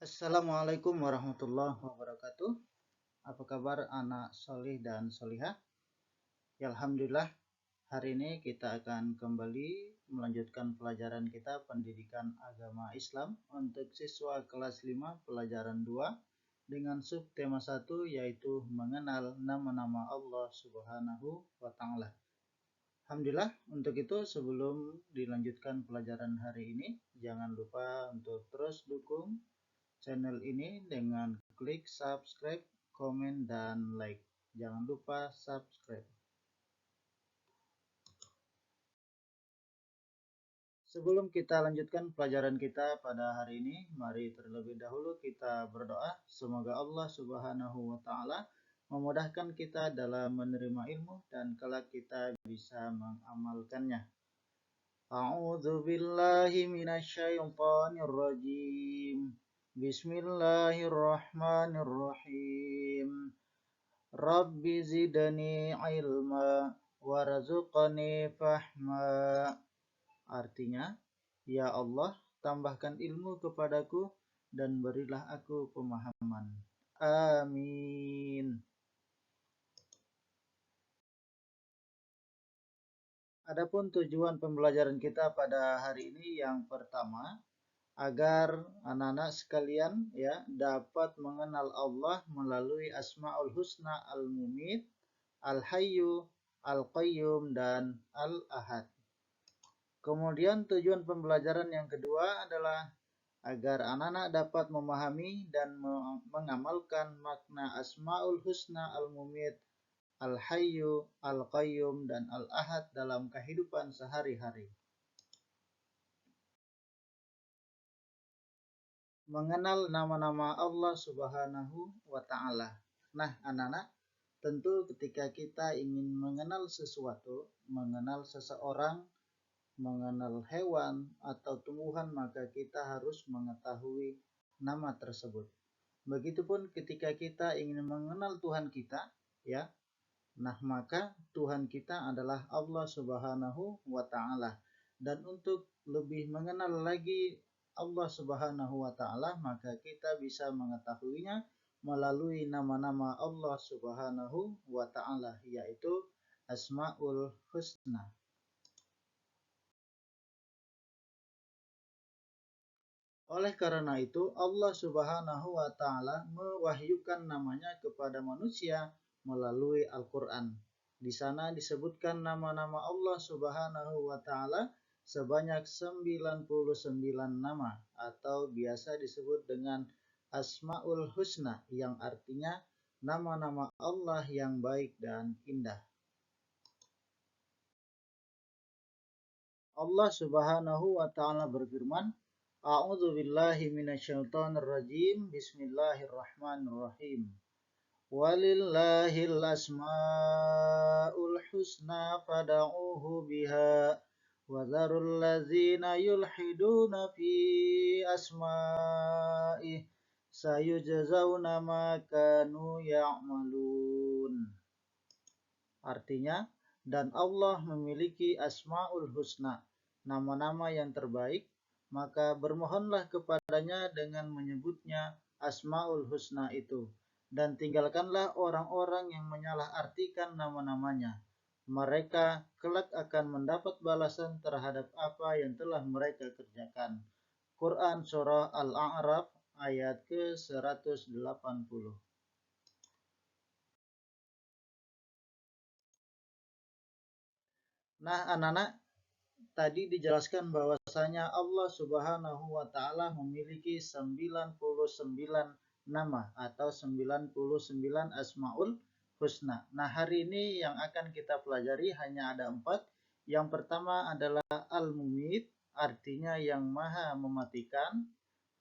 Assalamualaikum warahmatullahi wabarakatuh. Apa kabar anak solih dan solihah? Ya, Alhamdulillah, hari ini kita akan kembali melanjutkan pelajaran kita pendidikan agama Islam untuk siswa kelas 5 pelajaran 2 dengan subtema 1 yaitu mengenal nama-nama Allah Subhanahu wa Ta'ala. Alhamdulillah, untuk itu sebelum dilanjutkan pelajaran hari ini, jangan lupa untuk terus dukung channel ini dengan klik subscribe, komen, dan like. Jangan lupa subscribe. Sebelum kita lanjutkan pelajaran kita pada hari ini, mari terlebih dahulu kita berdoa. Semoga Allah Subhanahu wa Ta'ala memudahkan kita dalam menerima ilmu dan kelak kita bisa mengamalkannya. A'udzu billahi minasyaitonir rajim. Bismillahirrahmanirrahim. Rabbi zidni ilma warzuqni fahma. Artinya, ya Allah, tambahkan ilmu kepadaku dan berilah aku pemahaman. Amin. Adapun tujuan pembelajaran kita pada hari ini yang pertama, agar anak-anak sekalian ya dapat mengenal Allah melalui Asmaul Husna Al-Mumit, Al-Hayyu, Al-Qayyum, dan Al-Ahad. Kemudian tujuan pembelajaran yang kedua adalah agar anak-anak dapat memahami dan mengamalkan makna Asmaul Husna Al-Mumit, Al-Hayyu, Al-Qayyum, dan Al-Ahad dalam kehidupan sehari-hari. Mengenal nama-nama Allah Subhanahu wa Ta'ala. Nah, anak-anak, tentu ketika kita ingin mengenal sesuatu, mengenal seseorang, mengenal hewan atau tumbuhan, maka kita harus mengetahui nama tersebut. Begitupun ketika kita ingin mengenal Tuhan kita, ya. Nah, maka Tuhan kita adalah Allah Subhanahu wa Ta'ala. Dan untuk lebih mengenal lagi Allah Subhanahu wa Ta'ala, maka kita bisa mengetahuinya melalui nama-nama Allah Subhanahu wa Ta'ala, yaitu Asmaul Husna. Oleh karena itu, Allah Subhanahu wa Ta'ala mewahyukan namanya kepada manusia melalui Al-Quran. Di sana disebutkan nama-nama Allah Subhanahu wa Ta'ala sebanyak 99 nama atau biasa disebut dengan Asmaul Husna, yang artinya nama-nama Allah yang baik dan indah. Allah Subhanahu wa Ta'ala berfirman, A'udzu billahi minasyaitonir rajim. Bismillahirrahmanirrahim. Walillahil asmaul husna fad'uuhu biha wa dzarul ladzina yulhiduna fi asma'ih sayujzauna ma kanu ya'malun. Artinya, dan Allah memiliki asmaul husna, nama-nama yang terbaik, maka bermohonlah kepadanya dengan menyebutnya Asmaul Husna itu. Dan tinggalkanlah orang-orang yang menyalahartikan nama-namanya. Mereka kelak akan mendapat balasan terhadap apa yang telah mereka kerjakan. Quran Surah Al-A'raf ayat ke-180. Nah, anak-anak, tadi dijelaskan bahwasanya Allah Subhanahu wa Ta'ala memiliki 99 nama atau 99 Asmaul Husna. Nah, hari ini yang akan kita pelajari hanya ada 4. Yang pertama adalah Al-Mumit, artinya yang maha mematikan.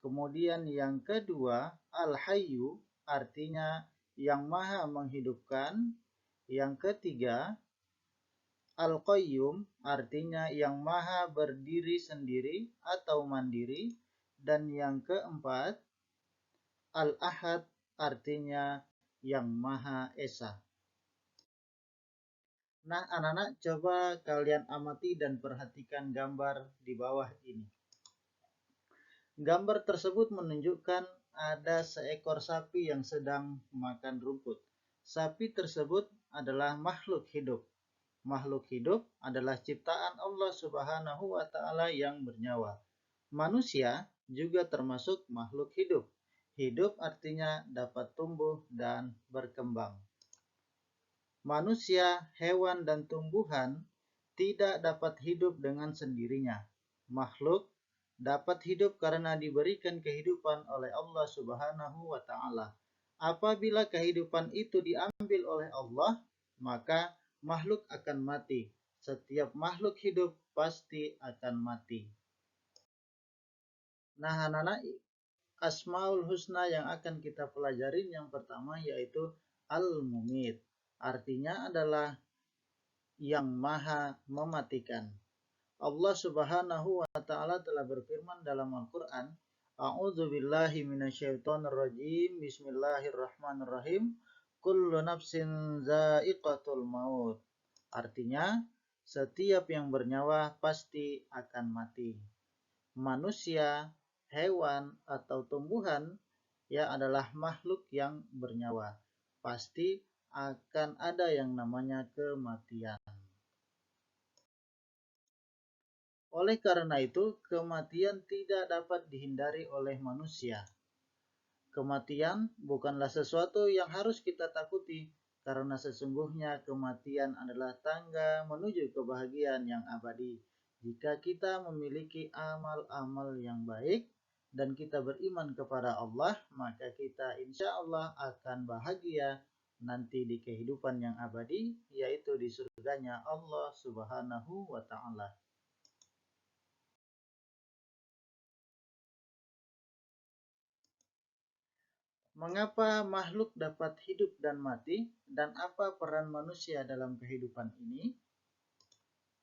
Kemudian yang kedua Al-Hayyu, artinya yang maha menghidupkan. Yang ketiga Al-Qayyum, artinya yang maha berdiri sendiri atau mandiri. Dan yang keempat, Al-Ahad, artinya yang maha esa. Nah, anak-anak, coba kalian amati dan perhatikan gambar di bawah ini. Gambar tersebut menunjukkan ada seekor sapi yang sedang makan rumput. Sapi tersebut adalah makhluk hidup. Makhluk hidup adalah ciptaan Allah Subhanahu wa Ta'ala yang bernyawa. Manusia juga termasuk makhluk hidup. Hidup artinya dapat tumbuh dan berkembang. Manusia, hewan, dan tumbuhan tidak dapat hidup dengan sendirinya. Makhluk dapat hidup karena diberikan kehidupan oleh Allah Subhanahu wa Ta'ala. Apabila kehidupan itu diambil oleh Allah, maka makhluk akan mati. Setiap makhluk hidup pasti akan mati. Nah, anak-anak, Asmaul Husna yang akan kita pelajari yang pertama yaitu Al-Mumit. Artinya adalah yang maha mematikan. Allah Subhanahu wa Ta'ala telah berfirman dalam Al-Quran, A'udzu billahi minasyaitonir rajim. Bismillahirrahmanirrahim. Kullu nafsin za'iqatul maut. Artinya, setiap yang bernyawa pasti akan mati. Manusia, hewan, atau tumbuhan ya adalah makhluk yang bernyawa. Pasti akan ada yang namanya kematian. Oleh karena itu, kematian tidak dapat dihindari oleh manusia. Kematian bukanlah sesuatu yang harus kita takuti, karena sesungguhnya kematian adalah tangga menuju kebahagiaan yang abadi. Jika kita memiliki amal-amal yang baik dan kita beriman kepada Allah, maka kita insya Allah akan bahagia nanti di kehidupan yang abadi, yaitu di surganya Allah Subhanahu wa Ta'ala. Mengapa makhluk dapat hidup dan mati, dan apa peran manusia dalam kehidupan ini?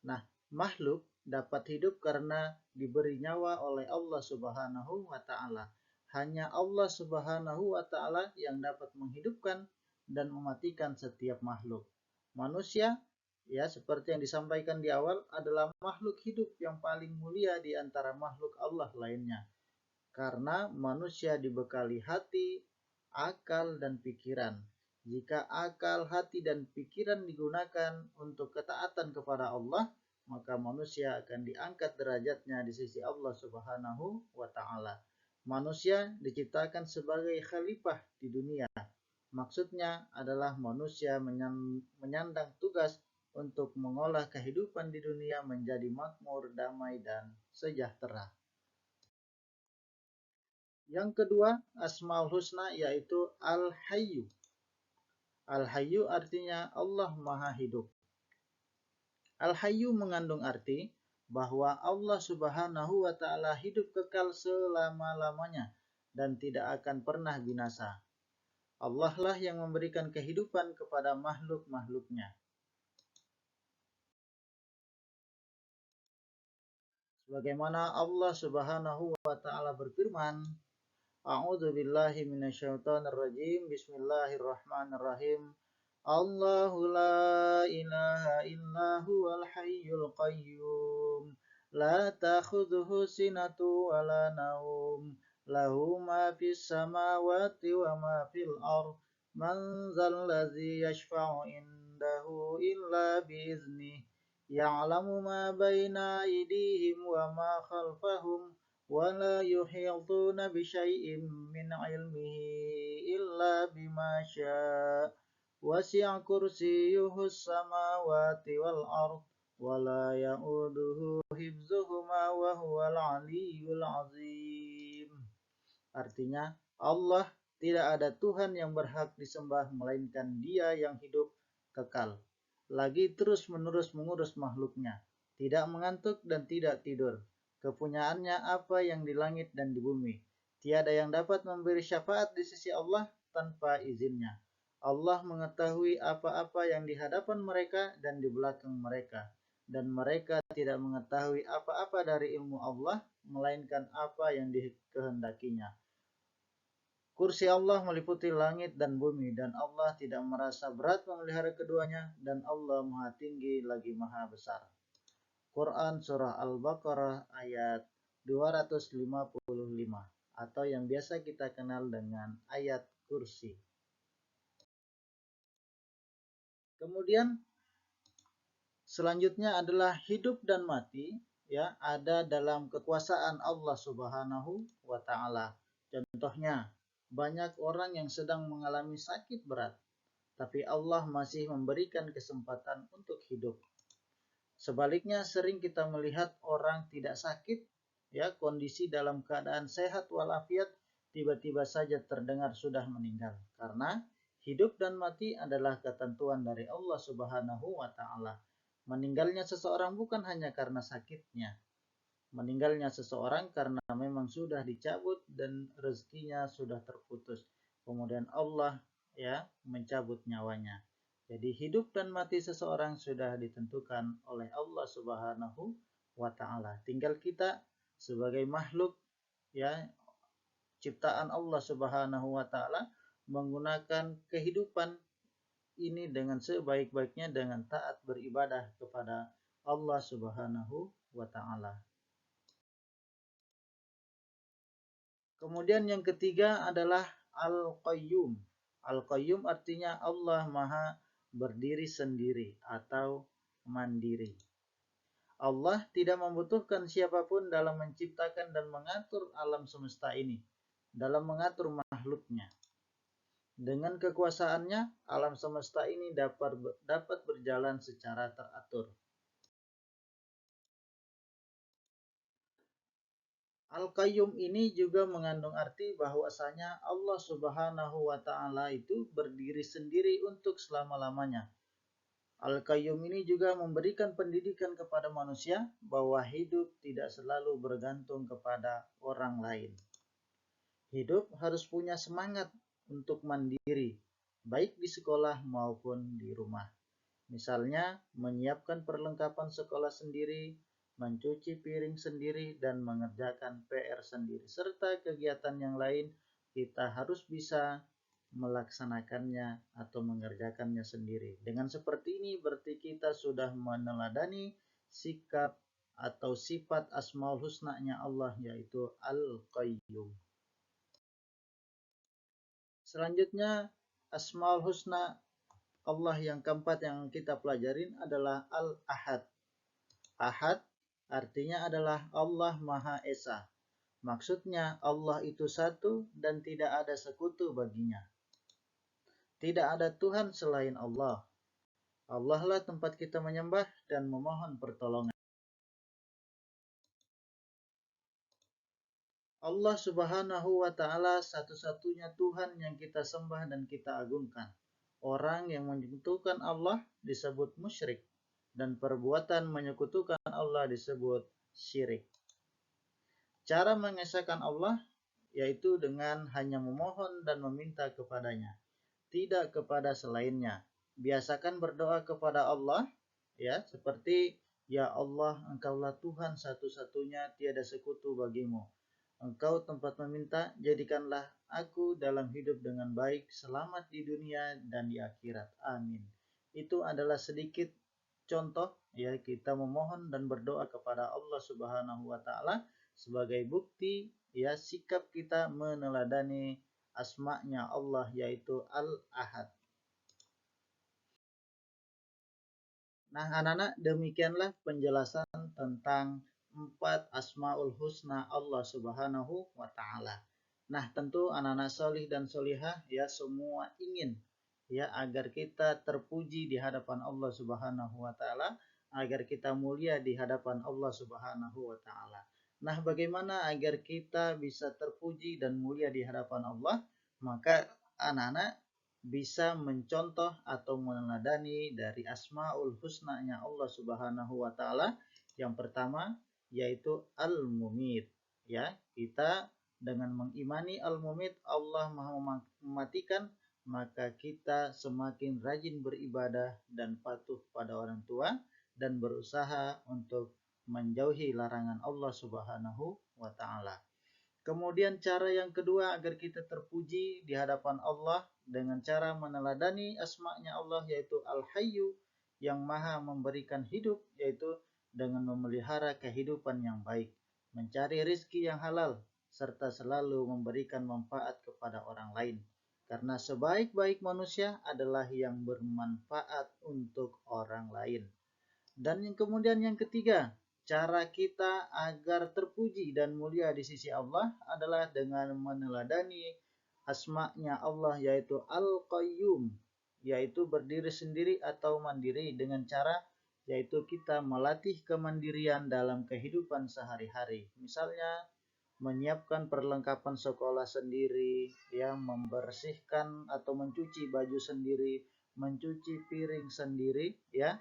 Nah, makhluk dapat hidup karena diberi nyawa oleh Allah Subhanahu wa Ta'ala. Hanya Allah Subhanahu wa Ta'ala yang dapat menghidupkan dan mematikan setiap makhluk. Manusia, ya seperti yang disampaikan di awal, adalah makhluk hidup yang paling mulia di antara makhluk Allah lainnya. Karena manusia dibekali hati, akal, dan pikiran. Jika akal, hati, dan pikiran digunakan untuk ketaatan kepada Allah, maka manusia akan diangkat derajatnya di sisi Allah Subhanahu wa Ta'ala. Manusia diciptakan sebagai khalifah di dunia. Maksudnya adalah manusia menyandang tugas untuk mengolah kehidupan di dunia menjadi makmur, damai, dan sejahtera. Yang kedua, Asmaul Husna yaitu Al-Hayyu. Al-Hayyu artinya Allah Maha Hidup. Al-Hayyu mengandung arti bahwa Allah Subhanahu wa Ta'ala hidup kekal selama-lamanya dan tidak akan pernah binasa. Allah lah yang memberikan kehidupan kepada makhluk-makhluknya. Sebagaimana Allah Subhanahu wa Ta'ala berfirman, A'udzu billahi minasyaitonir rajim. Bismillahirrahmanirrahim. Allahu la ilaha illa huwal hayyul qayyum. La ta'khudhuhu sinatu wa la naum. Lahu ma fis samawati wa ma fil ardh. Man dzal ladzi yashfa'u indahu illa biiznih. Ya'lamu ma baina aydihim wa ma khalfahum. ولا يحيطون بشيء من علمه إلا بما شاء وسع كرسيه السماوات والأرض ولا يؤوده حفظهما وهو العلي العظيم. Artinya, Allah tidak ada Tuhan yang berhak disembah melainkan Dia yang hidup kekal, lagi terus-menerus mengurus makhluknya, tidak mengantuk dan tidak tidur. Kepunyaannya apa yang di langit dan di bumi. Tiada yang dapat memberi syafaat di sisi Allah tanpa izinnya. Allah mengetahui apa-apa yang di hadapan mereka dan di belakang mereka. Dan mereka tidak mengetahui apa-apa dari ilmu Allah, melainkan apa yang dikehendakinya. Kursi Allah meliputi langit dan bumi, dan Allah tidak merasa berat memelihara keduanya, dan Allah Maha Tinggi lagi Maha Besar. Quran Surah Al-Baqarah ayat 255. atau yang biasa kita kenal dengan ayat kursi. Kemudian selanjutnya adalah hidup dan mati, ya, ada dalam kekuasaan Allah Subhanahu wa taala. Contohnya, banyak orang yang sedang mengalami sakit berat, tapi Allah masih memberikan kesempatan untuk hidup. Sebaliknya sering kita melihat orang tidak sakit, ya, kondisi dalam keadaan sehat walafiat, tiba-tiba saja terdengar sudah meninggal. Karena hidup dan mati adalah ketentuan dari Allah Subhanahu wa taala. Meninggalnya seseorang bukan hanya karena sakitnya. Meninggalnya seseorang karena memang sudah dicabut dan rezekinya sudah terputus. Kemudian Allah, ya, mencabut nyawanya. Jadi hidup dan mati seseorang sudah ditentukan oleh Allah Subhanahu wa taala. Tinggal kita sebagai makhluk, ya, ciptaan Allah Subhanahu wa taala menggunakan kehidupan ini dengan sebaik-baiknya dengan taat beribadah kepada Allah Subhanahu wa taala. Kemudian yang ketiga adalah Al-Qayyum. Al-Qayyum artinya Allah Maha berdiri sendiri atau mandiri. Allah tidak membutuhkan siapapun dalam menciptakan dan mengatur alam semesta ini, dalam mengatur makhluknya. Dengan kekuasaannya, alam semesta ini dapat berjalan secara teratur. Al-Qayyum ini juga mengandung arti bahwasanya Allah Subhanahu wa taala itu berdiri sendiri untuk selama-lamanya. Al-Qayyum ini juga memberikan pendidikan kepada manusia bahwa hidup tidak selalu bergantung kepada orang lain. Hidup harus punya semangat untuk mandiri, baik di sekolah maupun di rumah. Misalnya, menyiapkan perlengkapan sekolah sendiri, mencuci piring sendiri, dan mengerjakan PR sendiri. Serta kegiatan yang lain, kita harus bisa melaksanakannya atau mengerjakannya sendiri. Dengan seperti ini, berarti kita sudah meneladani sikap atau sifat Asmaul Husna-nya Allah, yaitu Al-Qayyum. Selanjutnya, Asmaul Husna Allah yang keempat yang kita pelajarin adalah Al-Ahad. Ahad artinya adalah Allah Maha Esa. Maksudnya Allah itu satu dan tidak ada sekutu baginya. Tidak ada Tuhan selain Allah. Allah lah tempat kita menyembah dan memohon pertolongan. Allah Subhanahu wa taala satu-satunya Tuhan yang kita sembah dan kita agungkan. Orang yang menyekutukan Allah disebut musyrik dan perbuatan menyekutukan Allah disebut syirik. Cara mengesahkan Allah yaitu dengan hanya memohon dan meminta kepadanya, tidak kepada selainnya. Biasakan berdoa kepada Allah, ya, seperti, ya Allah, Engkaulah Tuhan satu-satunya, tiada sekutu bagimu. Engkau tempat meminta, jadikanlah aku dalam hidup dengan baik, selamat di dunia dan di akhirat. Amin. Itu adalah sedikit contoh, ya, kita memohon dan berdoa kepada Allah Subhanahu wa taala sebagai bukti, ya, sikap kita meneladani asma-Nya Allah yaitu Al-Ahad. Nah, anak-anak, demikianlah penjelasan tentang 4 Asmaul Husna Allah Subhanahu wa taala. Nah, tentu anak-anak solih dan solihah, ya, semua ingin, ya, agar kita terpuji di hadapan Allah Subhanahu wa taala, agar kita mulia di hadapan Allah Subhanahu wa taala. Nah, bagaimana agar kita bisa terpuji dan mulia di hadapan Allah? Maka anak-anak bisa mencontoh atau meneladani dari Asmaul Husna-nya Allah Subhanahu wa taala. Yang pertama yaitu Al-Mumit, ya. Kita dengan mengimani Al-Mumit, Allah Maha mematikan, maka kita semakin rajin beribadah dan patuh pada orang tua dan berusaha untuk menjauhi larangan Allah Subhanahu wa taala. Kemudian cara yang kedua agar kita terpuji di hadapan Allah dengan cara meneladani asma-Nya Allah yaitu Al-Hayyu yang Maha memberikan hidup, yaitu dengan memelihara kehidupan yang baik, mencari rizki yang halal serta selalu memberikan manfaat kepada orang lain. Karena sebaik-baik manusia adalah yang bermanfaat untuk orang lain. Dan yang kemudian yang ketiga, cara kita agar terpuji dan mulia di sisi Allah adalah dengan meneladani asma-Nya Allah, yaitu Al-Qayyum, yaitu berdiri sendiri atau mandiri, dengan cara yaitu kita melatih kemandirian dalam kehidupan sehari-hari. Misalnya menyiapkan perlengkapan sekolah sendiri, ya, membersihkan atau mencuci baju sendiri, mencuci piring sendiri, ya.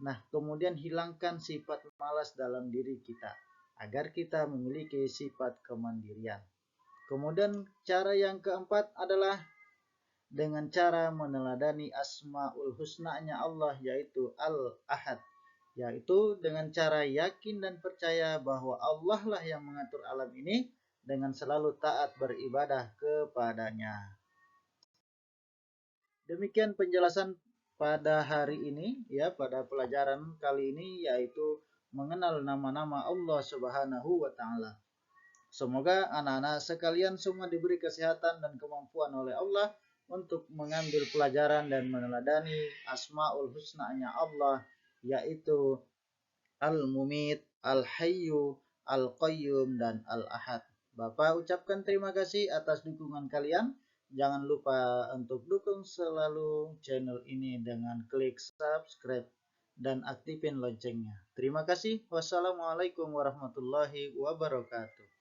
Nah, kemudian hilangkan sifat malas dalam diri kita agar kita memiliki sifat kemandirian. Kemudian cara yang keempat adalah dengan cara meneladani asmaul husna-Nya Allah, yaitu Al-Ahad, yaitu dengan cara yakin dan percaya bahwa Allah lah yang mengatur alam ini dengan selalu taat beribadah kepadanya. Demikian penjelasan pada hari ini, ya, pada pelajaran kali ini, yaitu mengenal nama-nama Allah Subhanahu wa taala. Semoga anak-anak sekalian semua diberi kesehatan dan kemampuan oleh Allah untuk mengambil pelajaran dan meneladani asmaul husna-Nya Allah, yaitu Al-Mumit, Al-Hayyu, Al-Qayyum, dan Al-Ahad. Bapak ucapkan terima kasih atas dukungan kalian. Jangan lupa untuk dukung selalu channel ini dengan klik subscribe dan aktifin loncengnya. Terima kasih. Wassalamualaikum warahmatullahi wabarakatuh.